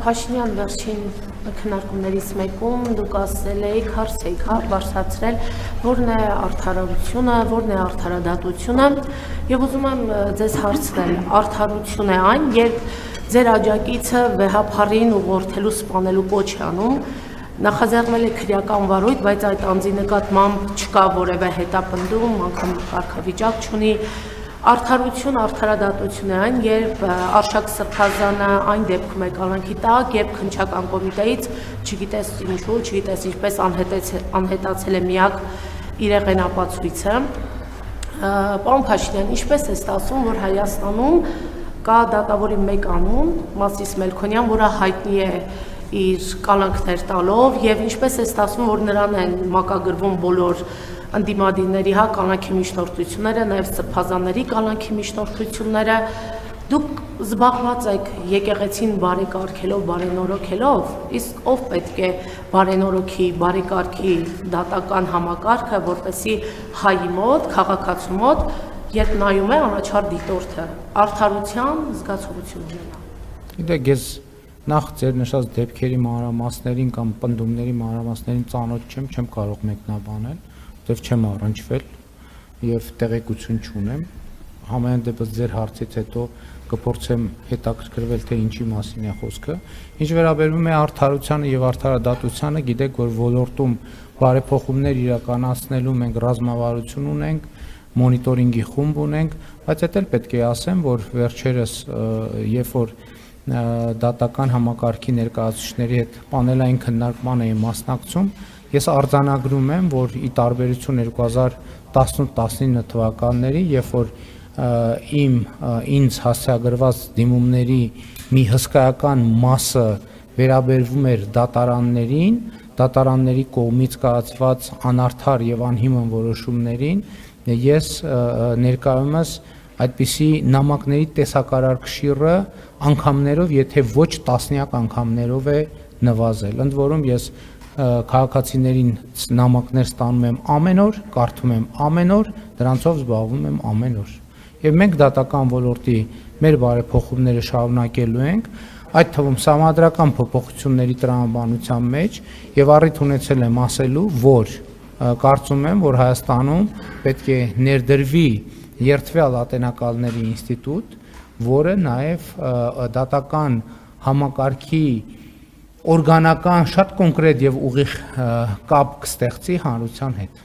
Փաշինյան վերջին քննարկումներից մեկում դուք ասել եք, հարց եք բարձրացրել, որն է արդարությունը, որն է արդարադատությունը, եւ ուզում եմ ձեզ հարցնել, արդարություն է այն, երբ ձեր աջակիցը վեհափառին ուղղորդելու սպանելու կոչ է անում, նախաձեռնել է քրեական վարույթ, բայց այդ անձի նկատմամբ չկա որևէ հետապնդում, անգամ կարգավիճակ չունի։ Արդարություն, արդարադատություն է այն, երբ Արշակ Սրբազանը այն դեպքում է կալանքի տակ, երբ քննչական կոմիտեից չգիտես ինչու, չգիտես ինչպես անհետացել է միակ իրեղեն ապացույցը։ Պարոն Փաշինյան, ինչպես է ստացվում, որ Հայաստանում կա դատավորի մեկ անուն, Մասիս Մելքոնյան, որը հայտնի է իր կալանքներ տալով, եւ ինչպես է ստացվում, որ նրան են մակագրվում բոլոր ընդդիմադիրների կալանքի միջնորդությունները, նաև սրբազանների կալանքի միջնորդությունները, դուք զբաղված եք եկեղեցին բարեկարգելով, բարենորոգելով, իսկ ով պետք է բարենորոգի, բարեկարգի դատական համակարգը, որպեսզի հայի մոտ, քաղաքացու մոտ, երբ նայում է անաչառ դիտորդը, արդարության զգացողություն ունենա։ Գիտեք, ես նախ ձեր նշած դեպքերի մանրամասներին կամ պնդումների մանրամասներին ծանոթ չեմ կարող մեկնաբանել, որտեվ չեմ առնչվել եւ տեղեկություն չունեմ։ Համենայն դեպս ձեր հարցից հետո կփորձեմ հետաքրքրվել, թե ինչի մասին է խոսքը։ Ինչ վերաբերում է արդարությանը եւ արդարադատությանը, գիտեք, որ ոլորտում բարեփոխումներ իրականացնելու մենք ռազմավարություն ունենք, մոնիտորինգի խումբ ունենք, բայց դա էլ պետք է ասեմ, որ վերջերս երբ որ դատական համակարգի ներկայացուցիչների հետ պանելային քննարկման էի մասնակցում, ես արձանագրում եմ, որ ի տարբերություն 2018-19 թվականների, երբ որ ինձ հասցեագրված դիմումների մի հսկայական մասը վերաբերվում էր դատարաններին, դատարանների կողմից կայացված անարդար եւ անհիմն որոշումներին, ես ներկայումս այդպիսի նամակների տեսակարար կշիռը անգամներով, եթե ոչ տասնյակ անգամներով է նվազել։ Ընդ որում ես քաղաքացիներին նամակներ ստանում եմ ամեն օր, կարդում եմ ամեն օր, դրանցով զբաղվում եմ ամեն օր։ Եվ մենք դատական ոլորտի մեր բարեփոխումները շարունակելու ենք, այդ թվում սահմանադրական փոփոխությունների տրամաբանության մեջ, եւ առիթ ունեցել եմ ասելու, որ կարծում եմ, որ Հայաստանում պետք է ներդրվի երթվյալ ատենակալների ինստիտուտ, որը նաև դատական համակարգի օրգանական շատ կոնկրետ եւ ուղիղ կապ կստեղծի հանրության հետ։